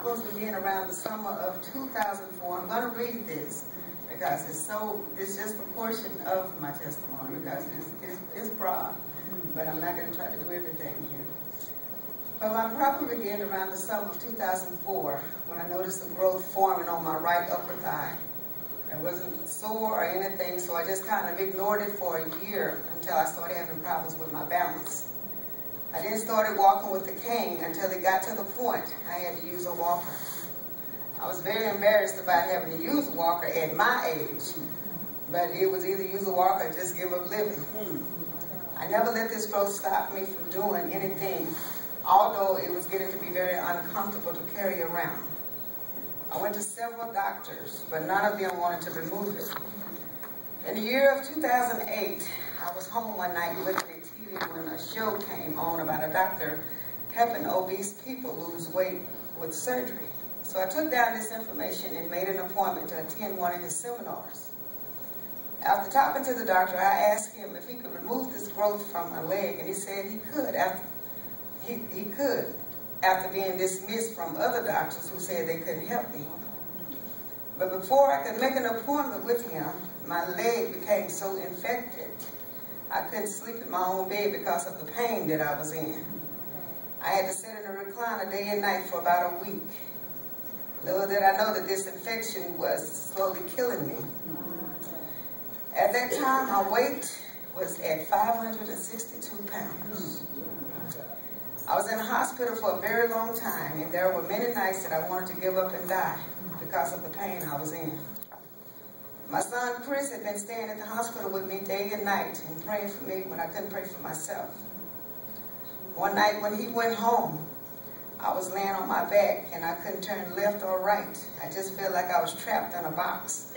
problems began around the summer of 2004. I'm going to read this because it's just a portion of my testimony because it's broad, but I'm not going to try to do everything here. But my problem began around the summer of 2004 when I noticed the growth forming on my right upper thigh. It wasn't sore or anything, so I just kind of ignored it for a year until I started having problems with my balance. I then started walking with the cane until it got to the point I had to use a walker. I was very embarrassed about having to use a walker at my age, but it was either use a walker or just give up living. I never let this growth stop me from doing anything, although it was getting to be very uncomfortable to carry around. I went to several doctors, but none of them wanted to remove it. In the year of 2008, I was home one night looking at TV when a show came on about a doctor helping obese people lose weight with surgery. So I took down this information and made an appointment to attend one of his seminars. After talking to the doctor, I asked him if he could remove this growth from my leg, and he said he could after being dismissed from other doctors who said they couldn't help me. But before I could make an appointment with him, my leg became so infected I couldn't sleep in my own bed because of the pain that I was in. I had to sit in a recliner day and night for about a week. Little did I know that this infection was slowly killing me. At that time, my weight was at 562 pounds. I was in the hospital for a very long time, and there were many nights that I wanted to give up and die because of the pain I was in. My son Chris had been staying at the hospital with me day and night and praying for me when I couldn't pray for myself. One night when he went home, I was laying on my back and I couldn't turn left or right. I just felt like I was trapped in a box,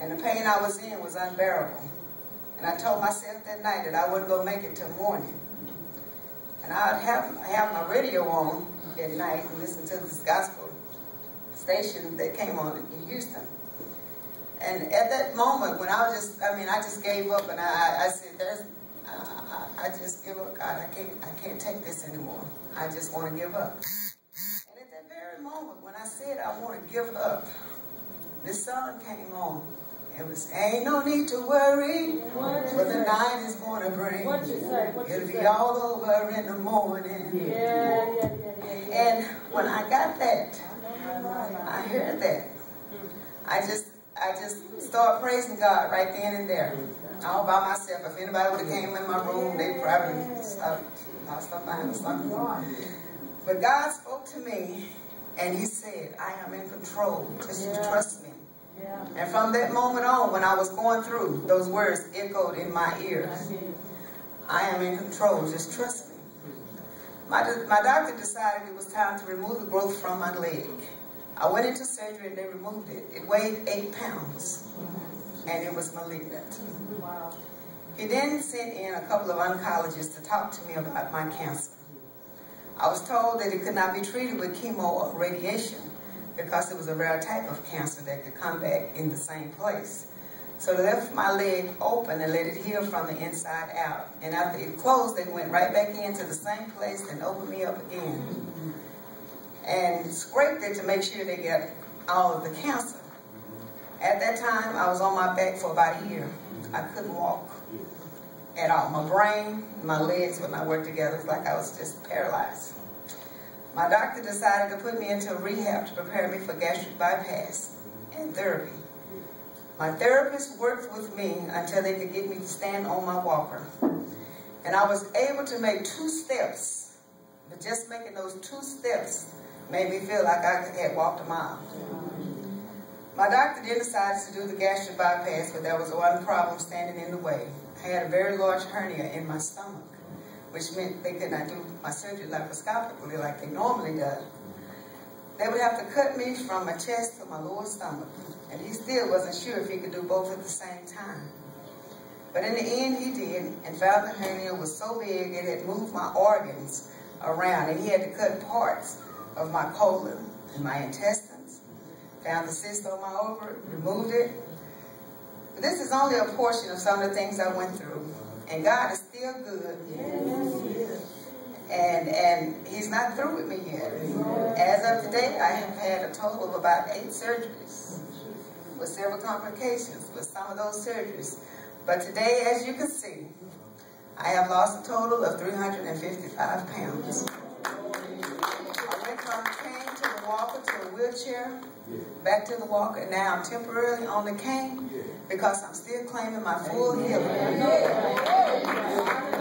and the pain I was in was unbearable. And I told myself that night that I wasn't going to make it till morning. And I would have my radio on at night and listen to this gospel station that came on in Houston. And at that moment, when I just gave up, and I said, I just give up, God. I can't take this anymore. I just want to give up. And at that very moment, when I said I want to give up, this song came on. It was, ain't no need to worry what the night is going to bring. What you say? It'll be all over in the morning. Yeah. And when I got that, I heard that. I just started praising God right then and there, all by myself. If anybody would have came in my room, they'd probably stop behind or something. But God spoke to me, and He said, I am in control, because you trust me. Yeah. And from that moment on, when I was going through, those words echoed in my ears. I am in control, just trust me. My doctor decided it was time to remove the growth from my leg. I went into surgery and they removed it. It weighed 8 pounds, and it was malignant. Wow. He then sent in a couple of oncologists to talk to me about my cancer. I was told that it could not be treated with chemo or radiation because it was a rare type of cancer that could come back in the same place. So they left my leg open and let it heal from the inside out. And after it closed, they went right back into the same place and opened me up again. And scraped it to make sure they got all of the cancer. At that time, I was on my back for about a year. I couldn't walk at all. My brain, my legs would not work together. It was like I was just paralyzed. My doctor decided to put me into rehab to prepare me for gastric bypass and therapy. My therapist worked with me until they could get me to stand on my walker. And I was able to make 2 steps, but just making those 2 steps made me feel like I had walked a mile. My doctor then decided to do the gastric bypass, but there was one problem standing in the way. I had a very large hernia in my stomach, which meant they could not do my surgery laparoscopically like they normally do. They would have to cut me from my chest to my lower stomach, and he still wasn't sure if he could do both at the same time. But in the end, he did, and found the hernia was so big it had moved my organs around, and he had to cut parts of my colon and my intestines, found the cyst on my ovary, removed it. But this is only a portion of some of the things I went through, and God is still good. And He's not through with me yet. As of today, I have had a total of about 8 surgeries with several complications with some of those surgeries. But today, as you can see, I have lost a total of 355 pounds. I went from the cane to the walker to a wheelchair, back to the walker, and now I'm temporarily on the cane because I'm still claiming my full healing.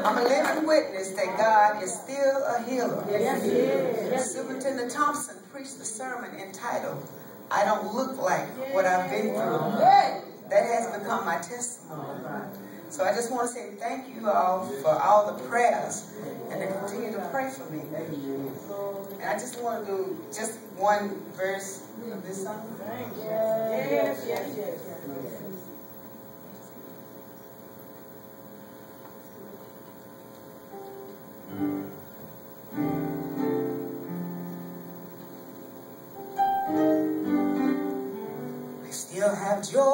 I'm a living witness that God is still a healer. Superintendent Thompson preached the sermon entitled, "I Don't Look Like What I've Been Through." That has become my testimony. So I just want to say thank you all for all the prayers and to continue to pray for me. And I just want to do just one verse of this song. Yes. I still have joy